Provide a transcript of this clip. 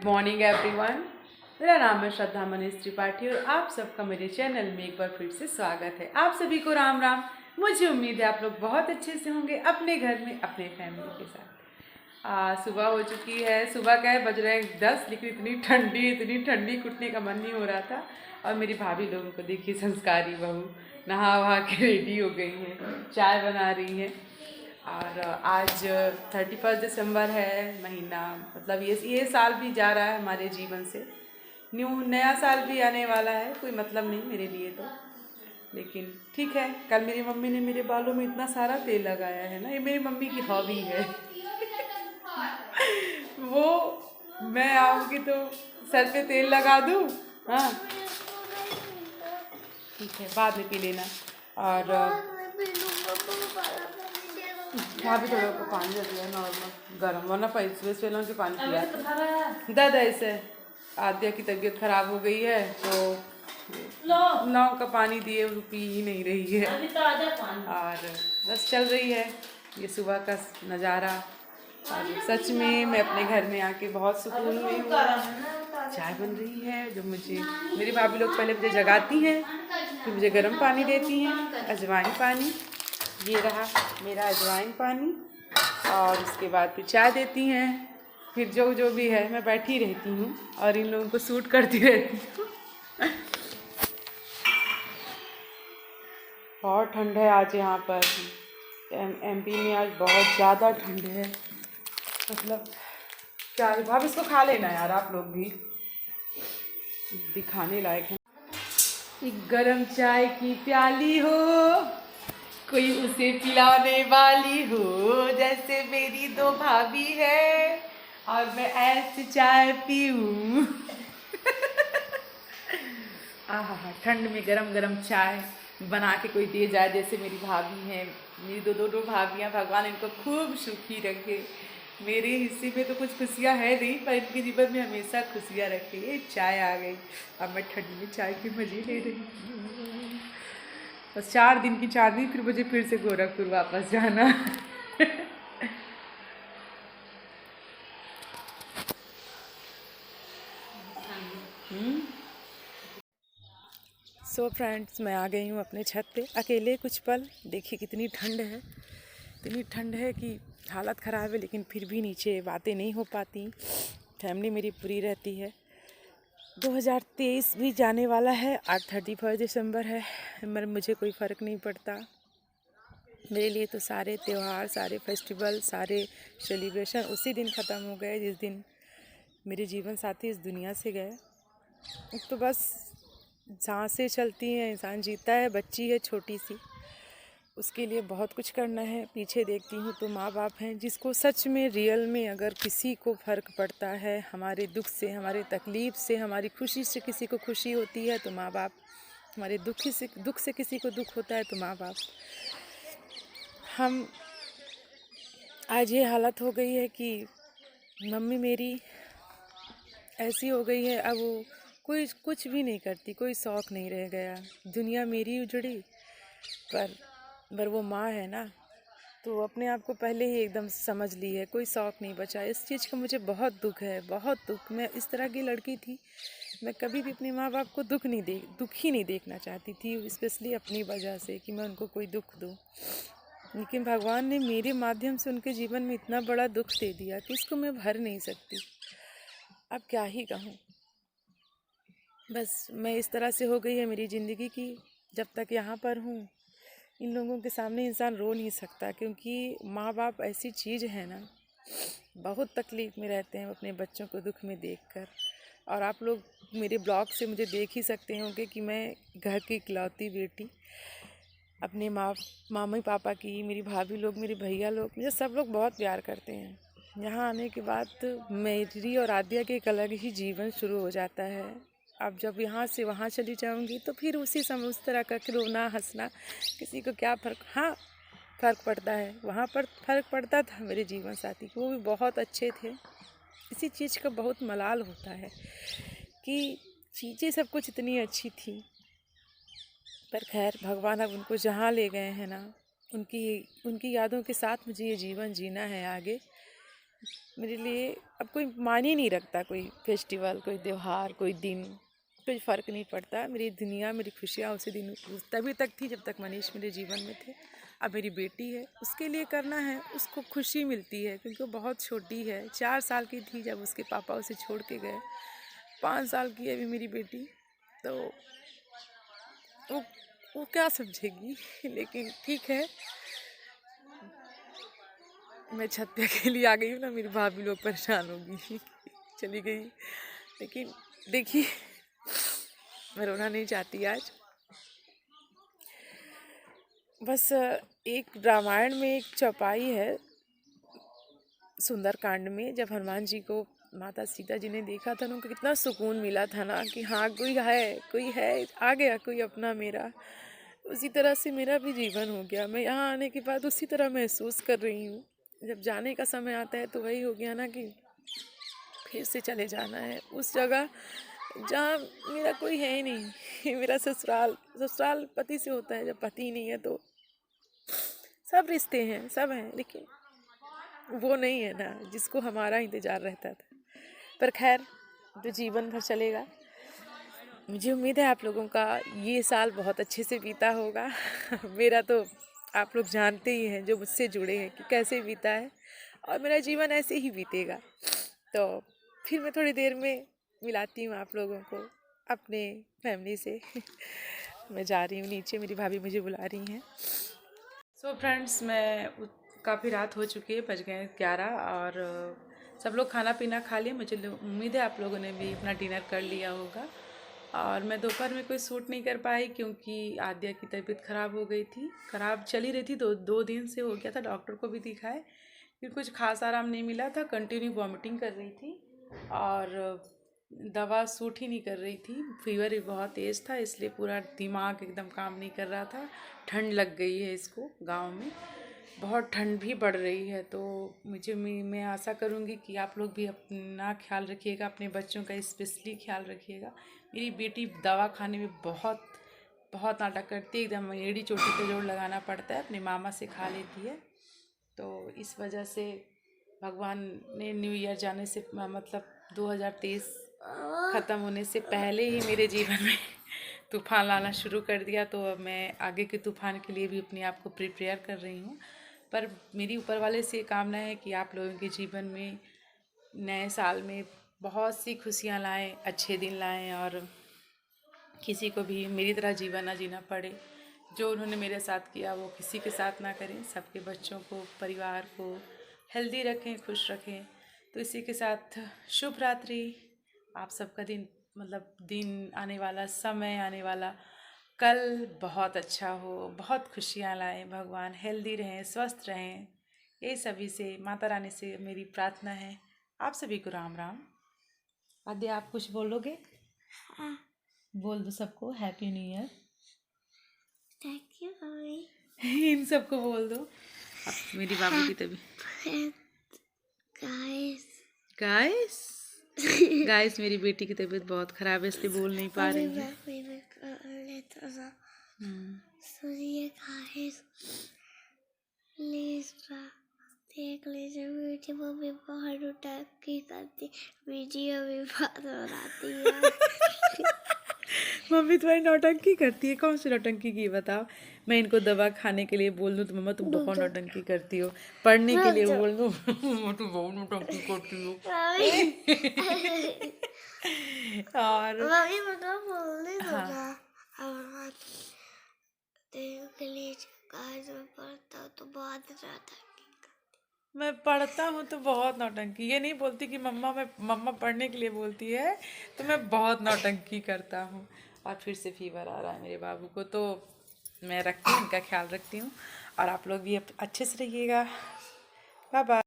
Morning everyone. मेरा नाम है श्रद्धा मनीष त्रिपाठी और आप सबका मेरे चैनल में एक बार फिर से स्वागत है। आप सभी को राम राम। मुझे उम्मीद है आप लोग बहुत अच्छे से होंगे अपने घर में अपने फैमिली के साथ। सुबह हो चुकी है। सुबह का है बज रहे हैं 10, लेकिन इतनी ठंडी कुटने का मन नहीं हो रहा था। और मेरी भाभी लोगों को देखिए, संस्कारी बहू नहा वहा के रेडी हो गई हैं, चाय बना रही हैं। और आज 31 दिसंबर है महीना, मतलब ये साल भी जा रहा है हमारे जीवन से। नया साल भी आने वाला है, कोई मतलब नहीं मेरे लिए तो, लेकिन ठीक है। कल मेरी मम्मी ने मेरे बालों में इतना सारा तेल लगाया है ना, ये मेरी मम्मी की हॉबी है। वो मैं आऊँगी तो सर पे तेल लगा दूँ। हाँ ठीक है, बाद में पी लेना। और भाभी थोड़ा को पानी दे दिया नॉर्मल गर्म, वरना पैसे वेलों के पानी पिया दादा। ऐसे आद्या की तबीयत खराब हो गई है तो नाव का पानी दिए वो पी ही नहीं रही है। और बस चल रही है ये सुबह का नज़ारा। और सच में मैं अपने घर में आके बहुत सुकून में हूँ। चाय बन रही है जो मुझे मेरी भाभी लोग पहले मुझे जगाती हैं, फिर मुझे गर्म पानी देती हैं, अजवाइन पानी। ये रहा मेरा अजवाइन पानी। और उसके बाद फिर चाय देती हैं। फिर जो भी है मैं बैठी रहती हूँ और इन लोगों को सूट करती रहती हूँ। बहुत ठंड है आज यहाँ पर। एमपी में आज बहुत ज़्यादा ठंड है। मतलब क्या भाभी, इसको खा लेना यार आप लोग भी, दिखाने लायक है। एक गरम चाय की प्याली हो, कोई उसे पिलाने वाली हो, जैसे मेरी दो भाभी है और मैं ऐसे चाय पीऊँ। आहा, ठंड में गरम गरम चाय बना के कोई दे जाए, जैसे मेरी भाभी हैं। मेरी दो भाभियाँ, भगवान इनको खूब सुखी रखे। मेरे हिस्से में तो कुछ खुशियाँ है नहीं, पर इनके जीवन में हमेशा खुशियाँ रखे। ये चाय आ गई, अब मैं ठंड में चाय के मजे ले रही हूँ। बस 4 दिन की चांदनी, फिर मुझे फिर से गोरखपुर वापस जाना। सो फ्रेंड्स, मैं आ गई हूँ अपने छत पे अकेले कुछ पल। देखिए कितनी ठंड है, इतनी ठंड है कि हालत ख़राब है, लेकिन फिर भी नीचे बातें नहीं हो पाती। फैमिली मेरी पूरी रहती है। 2023 भी जाने वाला है, आज 31 दिसंबर है, मगर मुझे कोई फ़र्क नहीं पड़ता। मेरे लिए तो सारे त्यौहार, सारे फेस्टिवल, सारे सेलिब्रेशन उसी दिन ख़त्म हो गए जिस दिन मेरे जीवन साथी इस दुनिया से गए। तो बस सांसें चलती हैं, इंसान जीता है, बच्ची है छोटी सी, उसके लिए बहुत कुछ करना है। पीछे देखती हूँ तो माँ बाप हैं, जिसको सच में रियल में अगर किसी को फ़र्क पड़ता है हमारे दुख से, हमारे तकलीफ़ से, हमारी खुशी से किसी को खुशी होती है तो माँ बाप, हमारे दुख से किसी को दुख होता है तो माँ बाप। हम आज ये हालत हो गई है कि मम्मी मेरी ऐसी हो गई है, अब वो कोई कुछ भी नहीं करती, कोई शौक़ नहीं रह गया। दुनिया मेरी उजड़ी, पर वो माँ है ना, तो अपने आप को पहले ही एकदम समझ ली है, कोई शौक़ नहीं बचा। इस चीज़ का मुझे बहुत दुख है, बहुत दुख। मैं इस तरह की लड़की थी, मैं कभी भी अपने माँ बाप को दुख ही नहीं देखना चाहती थी, स्पेशली अपनी वजह से कि मैं उनको कोई दुख दूँ। लेकिन भगवान ने मेरे माध्यम से उनके जीवन में इतना बड़ा दुख दे दिया कि इसको मैं भर नहीं सकती। अब क्या ही कहूँ, बस मैं इस तरह से हो गई है मेरी ज़िंदगी की। जब तक यहाँ पर हूँ, इन लोगों के सामने इंसान रो नहीं सकता, क्योंकि माँ बाप ऐसी चीज़ है ना, बहुत तकलीफ़ में रहते हैं अपने बच्चों को दुख में देखकर। और आप लोग मेरे ब्लॉग से मुझे देख ही सकते होंगे कि मैं घर की इकलौती बेटी, अपने मामी पापा की, मेरी भाभी लोग, मेरे भैया लोग, मुझे सब लोग बहुत प्यार करते हैं। यहाँ आने के बाद मेरी और आद्या के एक अलग ही जीवन शुरू हो जाता है। अब जब यहाँ से वहाँ चली जाऊँगी तो फिर उसी समय उस तरह का रोना हंसना, किसी को क्या फ़र्क, हाँ फ़र्क पड़ता है। वहाँ पर फ़र्क पड़ता था मेरे जीवन साथी को, वो भी बहुत अच्छे थे। इसी चीज़ का बहुत मलाल होता है कि चीज़ें सब कुछ इतनी अच्छी थी, पर खैर भगवान अब उनको जहाँ ले गए हैं ना, उनकी यादों के साथ मुझे ये जीवन जीना है आगे। मेरे लिए अब कोई मायने नहीं रखता, कोई फेस्टिवल, कोई त्योहार, कोई दिन, कोई फ़र्क नहीं पड़ता। मेरी दुनिया, मेरी खुशियाँ उसी दिन तभी तक थी जब तक मनीष मेरे जीवन में थे। अब मेरी बेटी है, उसके लिए करना है, उसको खुशी मिलती है क्योंकि वो बहुत छोटी है। 4 साल की थी जब उसके पापा उसे छोड़ के गए। 5 साल की है अभी मेरी बेटी, तो वो वो क्या समझेगी। लेकिन ठीक है, मैं छत पे अकेली आ गई हूँ ना, मेरी भाभी लोग परेशान होगी चली गई। लेकिन देखिए, मैं रोना नहीं चाहती आज। बस एक रामायण में एक चौपाई है, सुंदरकांड में, जब हनुमान जी को माता सीता जी ने देखा था ना, उनको कितना सुकून मिला था ना कि हाँ कोई है, आ गया कोई अपना मेरा। उसी तरह से मेरा भी जीवन हो गया। मैं यहाँ आने के बाद उसी तरह महसूस कर रही हूँ। जब जाने का समय आता है तो वही हो गया ना कि फिर से चले जाना है उस जगह जहाँ मेरा कोई है ही नहीं मेरा ससुराल पति से होता है, जब पति नहीं है तो सब रिश्ते हैं, सब हैं, लेकिन वो नहीं है ना जिसको हमारा इंतज़ार रहता था। पर खैर, जो जीवन भर चलेगा। मुझे उम्मीद है आप लोगों का ये साल बहुत अच्छे से बीता होगा मेरा तो आप लोग जानते ही हैं जो मुझसे जुड़े हैं कि कैसे बीता है, और मेरा जीवन ऐसे ही बीतेगा। तो फिर मैं थोड़ी देर में मिलाती हूँ आप लोगों को अपने फैमिली से मैं जा रही हूँ नीचे, मेरी भाभी मुझे बुला रही हैं। सो फ्रेंड्स, काफ़ी रात हो चुकी है, बज गए 11, और सब लोग खाना पीना खा लिए। मुझे उम्मीद है आप लोगों ने भी अपना डिनर कर लिया होगा। और मैं दोपहर में कोई शूट नहीं कर पाई क्योंकि आद्या की तबीयत ख़राब हो गई थी, ख़राब चली रही थी, दो दिन से हो गया था। डॉक्टर को भी दिखाए, फिर कुछ खास आराम नहीं मिला था, कंटिन्यू वॉमिटिंग कर रही थी और दवा सूट ही नहीं कर रही थी। फीवर भी बहुत तेज़ था, इसलिए पूरा दिमाग एकदम काम नहीं कर रहा था। ठंड लग गई है इसको, गांव में बहुत ठंड भी बढ़ रही है। तो मैं आशा करूँगी कि आप लोग भी अपना ख्याल रखिएगा, अपने बच्चों का स्पेशली ख्याल रखिएगा। मेरी बेटी दवा खाने में बहुत बहुत नाटक करती है, एकदम एड़ी चोटी पे जोर लगाना पड़ता है, अपनी मामा से खा लेती है। तो इस वजह से भगवान ने न्यू ईयर जाने से मतलब 2023 ख़त्म होने से पहले ही मेरे जीवन में तूफ़ान लाना शुरू कर दिया। तो अब मैं आगे के तूफ़ान के लिए भी अपने आप को प्रिपेयर कर रही हूँ। पर मेरी ऊपर वाले से कामना है कि आप लोगों के जीवन में नए साल में बहुत सी खुशियाँ लाएं, अच्छे दिन लाएं, और किसी को भी मेरी तरह जीवन ना जीना पड़े। जो उन्होंने मेरे साथ किया वो किसी के साथ ना करें। सबके बच्चों को, परिवार को हेल्दी रखें, खुश रखें। तो इसी के साथ शुभ रात्रि। आप सबका दिन आने वाला, समय आने वाला कल बहुत अच्छा हो, बहुत खुशियाँ लाए, भगवान हेल्दी रहें, स्वस्थ रहें। ये सभी से, माता रानी से मेरी प्रार्थना है। आप सभी को राम राम। आद्या, आप कुछ बोलोगे? बोल दो सबको happy new year. Thank you mummy. इन सबको बोल दो। अब मेरी बाबू की तबीयत, गाइस गाइस गाइस मेरी बेटी की तबीयत बहुत ख़राब है, इसलिए बोल नहीं पा रही है। सुनिए गाइस, प्लीज देख लीजिए वीडियो, मम्मी बहुत नौटंकी करती, वीडियो भी बहुत बनाती है मम्मी तुम्हारी नौटंकी करती है? कौन सी नौटंकी की बताओ। मैं इनको दवा खाने के लिए बोल दूँ तो मम्मा तुम बहुत नौटंकी करती हो। पढ़ने के लिए बोल दूँ मम्मा तुम बहुत नौटंकी करती हो। और मम्मी मतलब बोलने दो हाँ, ना। और देख लीजिए गाइस, मैं पढ़ता हूँ तो बहुत ज़्यादा। मैं पढ़ता हूँ तो बहुत नौटंकी, ये नहीं बोलती कि मम्मा पढ़ने के लिए बोलती है तो मैं बहुत नौटंकी करता हूँ। और फिर से फीवर आ रहा है मेरे बाबू को, तो मैं रखती हूँ, इनका ख्याल रखती हूँ। और आप लोग भी अच्छे से रहिएगा। Bye bye.